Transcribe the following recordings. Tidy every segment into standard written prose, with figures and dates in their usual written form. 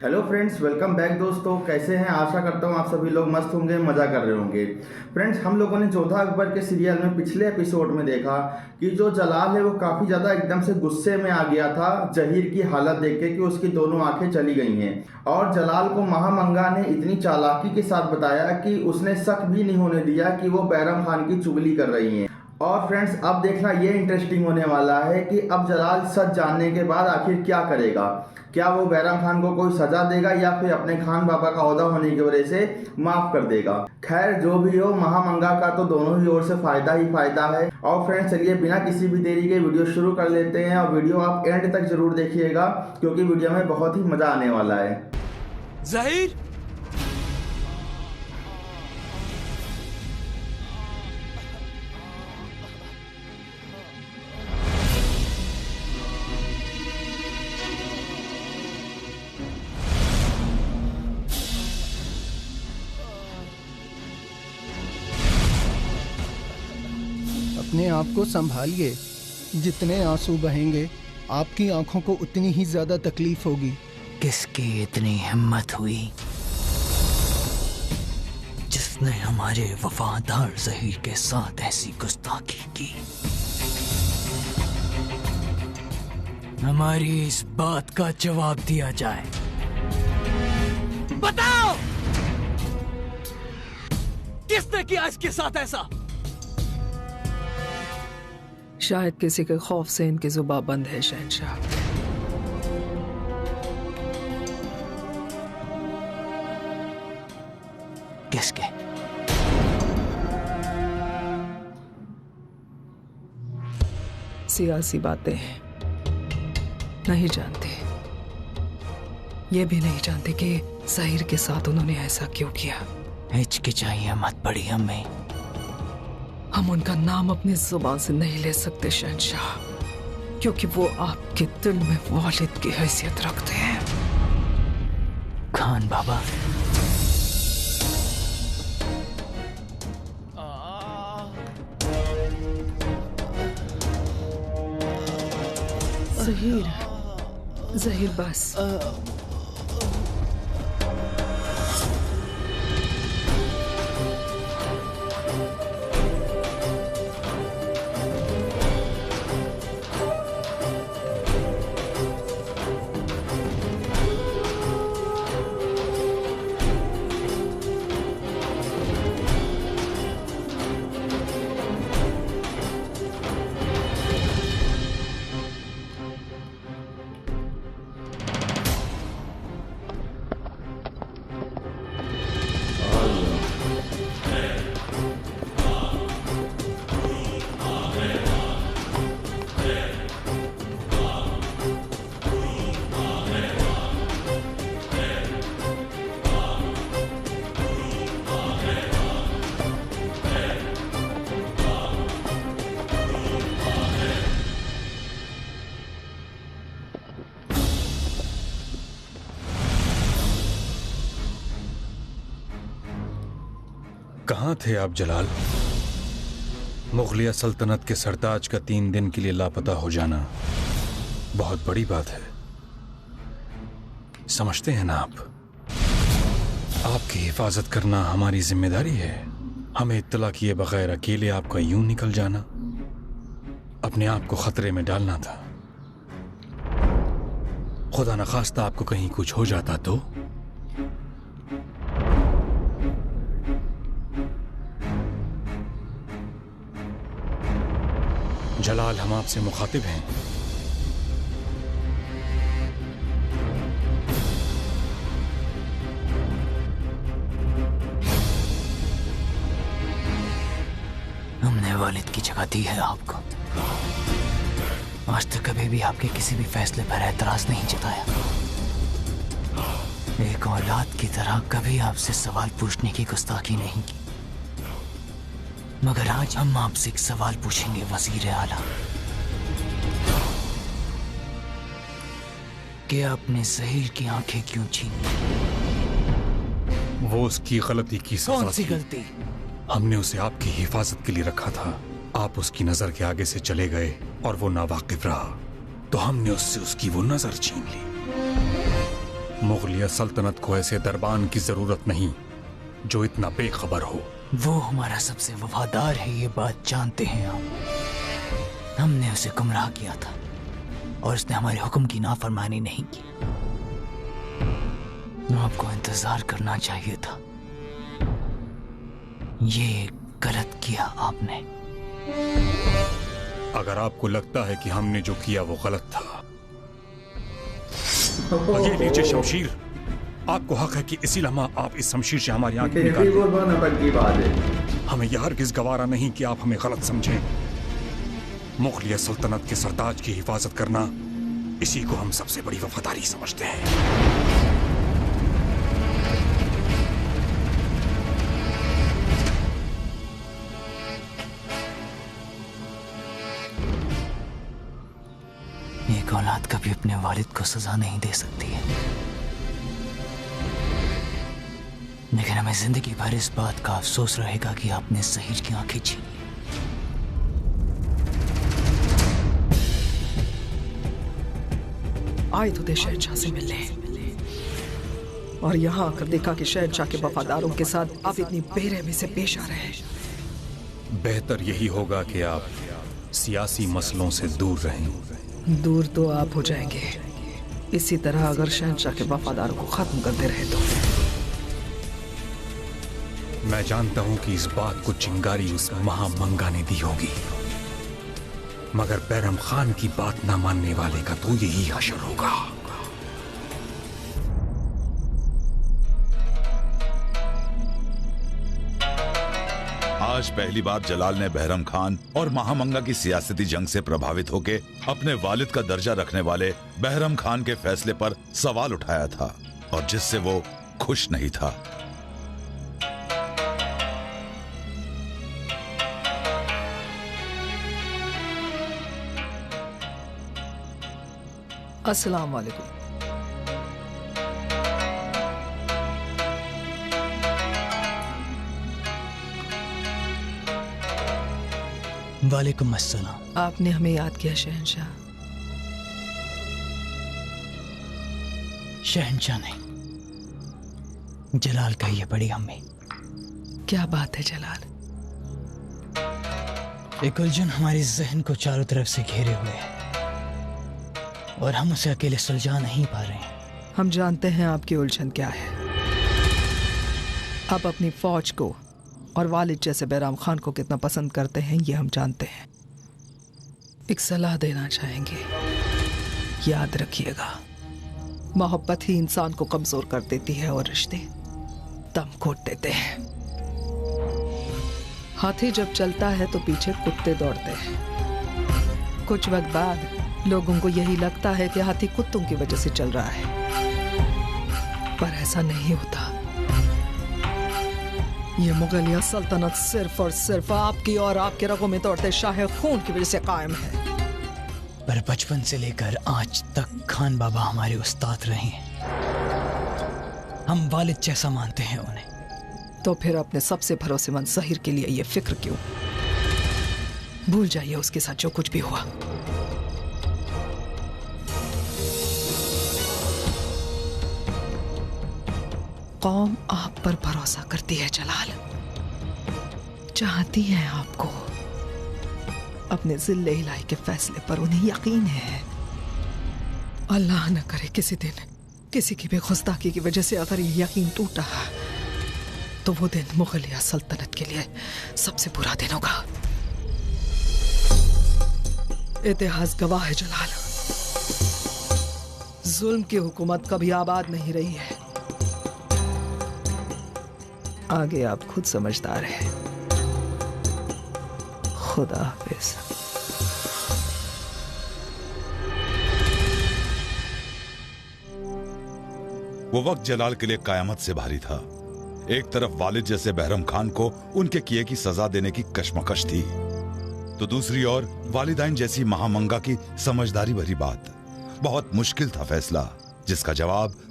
Hello friends, welcome back दोस्तों। कैसे हैं? आशा करता हूं आप सभी लोग मस्त होंगे, मज़ा कर रहे होंगे। फ्रेंड्स, हम लोगों ने जोधा अकबर के सीरियल में पिछले एपिसोड में देखा कि जो जलाल है वो काफ़ी ज़्यादा एकदम से गुस्से में आ गया था जहीर की हालत देख के कि उसकी दोनों आंखें चली गई हैं। और जलाल को महामंगा ने इतनी चालाकी के साथ बताया कि उसने शक भी नहीं होने दिया कि वो बैरम खान की चुगली कर रही हैं। और फ्रेंड्स, अब देखना ये इंटरेस्टिंग होने वाला है कि अब जलाल सच जानने के बाद आखिर क्या करेगा। क्या वो बैरम खान को कोई सजा देगा या फिर अपने खान बाबा का ओहदा होने की वजह से माफ कर देगा। खैर, जो भी हो, महामंगा का तो दोनों ही ओर से फायदा ही फायदा है। और फ्रेंड्स, चलिए बिना किसी भी देरी के वीडियो शुरू कर लेते हैं। और वीडियो आप एंड तक जरूर देखिएगा क्योंकि वीडियो में बहुत ही मजा आने वाला है। ज़हीर, अपने आप को संभालिए। जितने आंसू बहेंगे आपकी आंखों को उतनी ही ज्यादा तकलीफ होगी। किसकी इतनी हिम्मत हुई जिसने हमारे वफादार ज़हीर के साथ ऐसी गुस्ताखी की? हमारी इस बात का जवाब दिया जाए। बताओ, किसने किया इसके साथ ऐसा? शायद किसी के खौफ से इनकी जुबान बंद है शहंशाह। किसके? सियासी बातें नहीं जानते। ये भी नहीं जानते कि ज़हीर के साथ उन्होंने ऐसा क्यों किया। हिचकिचाइए मत बड़ी अम्मी। हम उनका नाम अपनी जुबान से नहीं ले सकते शहंशाह, क्योंकि वो आपके दिल में वालिद की हैसियत रखते हैं। खान बाबा, ज़हीर बस। कहाँ थे आप जलाल? मुगलिया सल्तनत के सरताज का 3 दिन के लिए लापता हो जाना बहुत बड़ी बात है, समझते हैं ना आप? आपकी हिफाजत करना हमारी जिम्मेदारी है। हमें इत्तला किए बगैर अकेले आपका यूं निकल जाना, अपने आप को खतरे में डालना था। खुदा न खास्ता आपको कहीं कुछ हो जाता तो? जलाल, हम आपसे मुखातिब हैं। हमने वालिद की जगह दी है आपको। आज तक कभी भी आपके किसी भी फैसले पर एतराज नहीं जताया। एक औलाद की तरह कभी आपसे सवाल पूछने की गुस्ताखी नहीं की। मगर आज हम आपसे एक सवाल पूछेंगे वजीर आला, कि आपने ज़हीर की आंखें क्यों छीनी? वो उसकी गलती की सजा कौन सी थी। गलती? हमने उसे आपकी हिफाजत के लिए रखा था। आप उसकी नजर के आगे से चले गए और वो नावाकिफ रहा, तो हमने उससे उसकी वो नजर छीन ली। मुगलिया सल्तनत को ऐसे दरबान की जरूरत नहीं जो इतना बेखबर हो। वो हमारा सबसे वफादार है, ये बात जानते हैं आप। हमने उसे गुमराह किया था और उसने हमारे हुक्म की नाफरमानी नहीं की। आपको इंतजार करना चाहिए था। ये गलत किया आपने। अगर आपको लगता है कि हमने जो किया वो गलत था, तो ये लीजिए शमशीर। आपको हक है कि इसी लम्हा आप इस शमशीर से हमारी आंखें ये निकाल भी दें। बहुत नटक की बात है। हमें यह हरगिज़ गवारा नहीं कि आप हमें गलत समझें। मुगलिया सल्तनत के सरताज की हिफाजत करना, इसी को हम सबसे बड़ी वफादारी समझते हैं। एक औलाद कभी अपने वालिद को सजा नहीं दे सकती है, लेकिन हमें जिंदगी भर इस बात का अफसोस रहेगा कि आपने ज़हीर की आंखें छीन ली। आए तो थे शहनशाह से मिलने, और यहाँ आकर देखा कि शहनशाह के वफादारों के साथ आप इतनी बेरहमी से पेश आ रहे हैं। बेहतर यही होगा कि आप सियासी मसलों से दूर रहें। दूर तो आप हो जाएंगे, इसी तरह अगर शहनशाह के वफादारों को खत्म करते रहे तो। मैं जानता हूं कि इस बात को चिंगारी उस महामंगा ने दी होगी, मगर बैरम खान की बात ना मानने वाले का तो यही हशर होगा। आज पहली बार जलाल ने बहरम खान और महामंगा की सियासती जंग से प्रभावित होकर अपने वालिद का दर्जा रखने वाले बहरम खान के फैसले पर सवाल उठाया था, और जिससे वो खुश नहीं था। अस्सलाम वालेकुम। वालेकुम अस्सलाम। आपने हमें याद किया शहनशाह। शहनशाह नहीं, जलाल कहिए बड़ी अम्मी। क्या बात है जलाल? एक उलझन हमारे जहन को चारों तरफ से घेरे हुए है और हम उसे अकेले सुलझा नहीं पा रहे हैं। हम जानते हैं आपकी उलझन क्या है। आप अपनी फौज को और वालिद जैसे बैराम खान को कितना पसंद करते हैं ये हम जानते हैं। एक सलाह देना चाहेंगे, याद रखिएगा, मोहब्बत ही इंसान को कमजोर कर देती है और रिश्ते दम घोट देते हैं। हाथी जब चलता है तो पीछे कुत्ते दौड़ते हैं। कुछ वक्त बाद लोगों को यही लगता है कि हाथी कुत्तों की वजह से चल रहा है, पर ऐसा नहीं होता। ये मुगलिया सल्तनत सिर्फ और सिर्फ आपकी और आपके रगों में दौड़ते शाह खून की वजह से कायम है। पर बचपन से लेकर आज तक खान बाबा हमारे उस्ताद रहे हैं। हम वालिद जैसा मानते हैं उन्हें। तो फिर अपने सबसे भरोसेमंद ज़हीर के लिए ये फिक्र क्यों? भूल जाइए उसके साथ जो कुछ भी हुआ। कौम आप पर भरोसा करती है जलाल, चाहती है आपको। अपने जिले इलाही के फैसले पर उन्हें यकीन है। अल्लाह न करे किसी दिन किसी की भी गुस्ताखी की वजह से अगर ये यकीन टूटा तो वो दिन मुगलिया सल्तनत के लिए सबसे बुरा दिन होगा। इतिहास गवाह है जलाल, जुल्म की हुकूमत कभी आबाद नहीं रही है। आगे आप खुद समझदार हैं। खुदा हाफिज। वो वक्त जलाल के लिए कयामत से भारी था। एक तरफ वालिद जैसे बहरम खान को उनके किए की सजा देने की कश्मकश थी, तो दूसरी ओर वालिदाइन जैसी महामंगा की समझदारी भरी बात। बहुत मुश्किल था फैसला, जिसका जवाब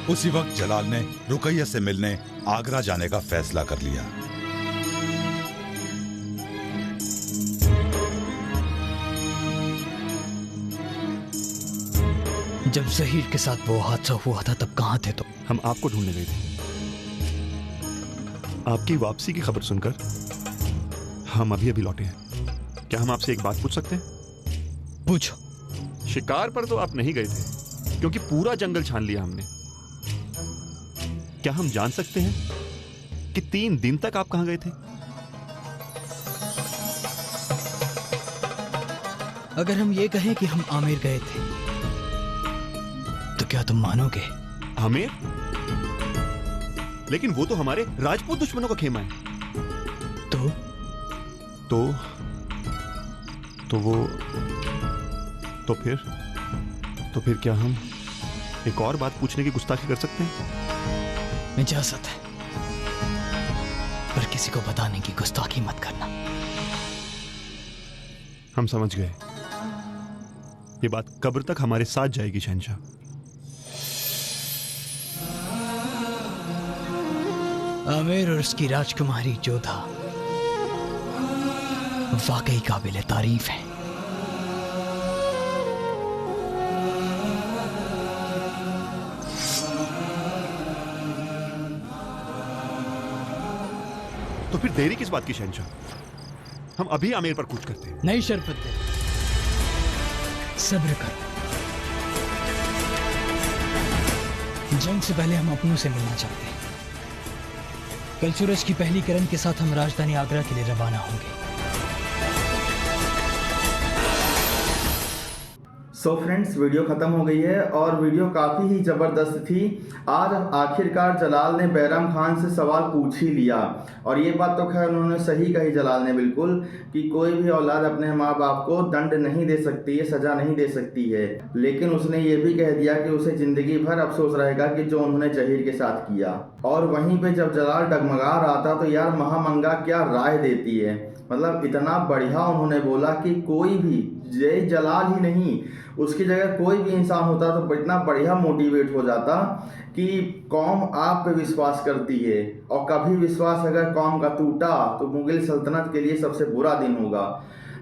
उसी वक्त जलाल ने रुकैया से मिलने आगरा जाने का फैसला कर लिया। जब जहीर के साथ वो हादसा हुआ था तब कहाँ थे तुम? हम आपको ढूंढने गए थे। आपकी वापसी की खबर सुनकर हम अभी अभी लौटे हैं। क्या हम आपसे एक बात पूछ सकते हैं? पूछो। शिकार पर तो आप नहीं गए थे क्योंकि पूरा जंगल छान लिया हमने। क्या हम जान सकते हैं कि 3 दिन तक आप कहां गए थे? अगर हम ये कहें कि हम आमिर गए थे तो क्या तुम मानोगे? आमिर? लेकिन वो तो हमारे राजपूत दुश्मनों का खेमा है। तो फिर क्या हम एक और बात पूछने की गुस्ताखी कर सकते हैं? इजाजत है, पर किसी को बताने की गुस्ताखी मत करना। हम समझ गए। ये बात कब्र तक हमारे साथ जाएगी शहंशाह। आमिर और उसकी राजकुमारी जोधा वाकई काबिल तारीफ है। तो फिर देरी किस बात की शहंशाह? हम अभी आमिर पर कूच करते हैं। नहीं शरफत दे, सब्र करो। जंग से पहले हम अपनों से मिलना चाहते हैं। कल सूरज की पहली किरण के साथ हम राजधानी आगरा के लिए रवाना होंगे। सो फ्रेंड्स, वीडियो ख़त्म हो गई है और वीडियो काफ़ी ही ज़बरदस्त थी। आज आखिरकार जलाल ने बैरम खान से सवाल पूछ ही लिया, और ये बात तो खैर उन्होंने सही कही जलाल ने बिल्कुल, कि कोई भी औलाद अपने माँ बाप को दंड नहीं दे सकती है, सज़ा नहीं दे सकती है। लेकिन उसने ये भी कह दिया कि उसे ज़िंदगी भर अफसोस रहेगा कि जो उन्होंने जहीर के साथ किया। और वहीं पर जब जलाल डगमगा रहा था तो यार महामंगा क्या राय देती है, मतलब इतना बढ़िया उन्होंने बोला कि कोई भी, जय जलाल ही नहीं, उसकी जगह कोई भी इंसान होता तो इतना बढ़िया मोटिवेट हो जाता कि कौम आप पे विश्वास करती है, और कभी विश्वास अगर कौम का टूटा तो मुगल सल्तनत के लिए सबसे बुरा दिन होगा।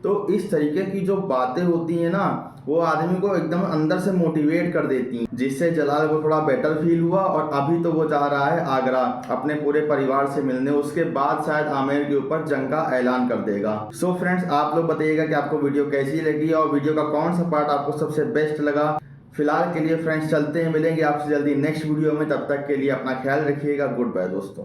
तो इस तरीके की जो बातें होती हैं ना, वो आदमी को एकदम अंदर से मोटिवेट कर देती हैं, जिससे जलाल को थोड़ा बेटर फील हुआ। और अभी तो वो जा रहा है आगरा अपने पूरे परिवार से मिलने, उसके बाद शायद आमिर के ऊपर जंग का ऐलान कर देगा। सो फ्रेंड्स, आप लोग बताइएगा कि आपको वीडियो कैसी लगी और वीडियो का कौन सा पार्ट आपको सबसे बेस्ट लगा। फिलहाल के लिए फ्रेंड्स चलते हैं, मिलेंगे आपसे जल्दी नेक्स्ट वीडियो में। तब तक के लिए अपना ख्याल रखिएगा। गुड बाय दोस्तों।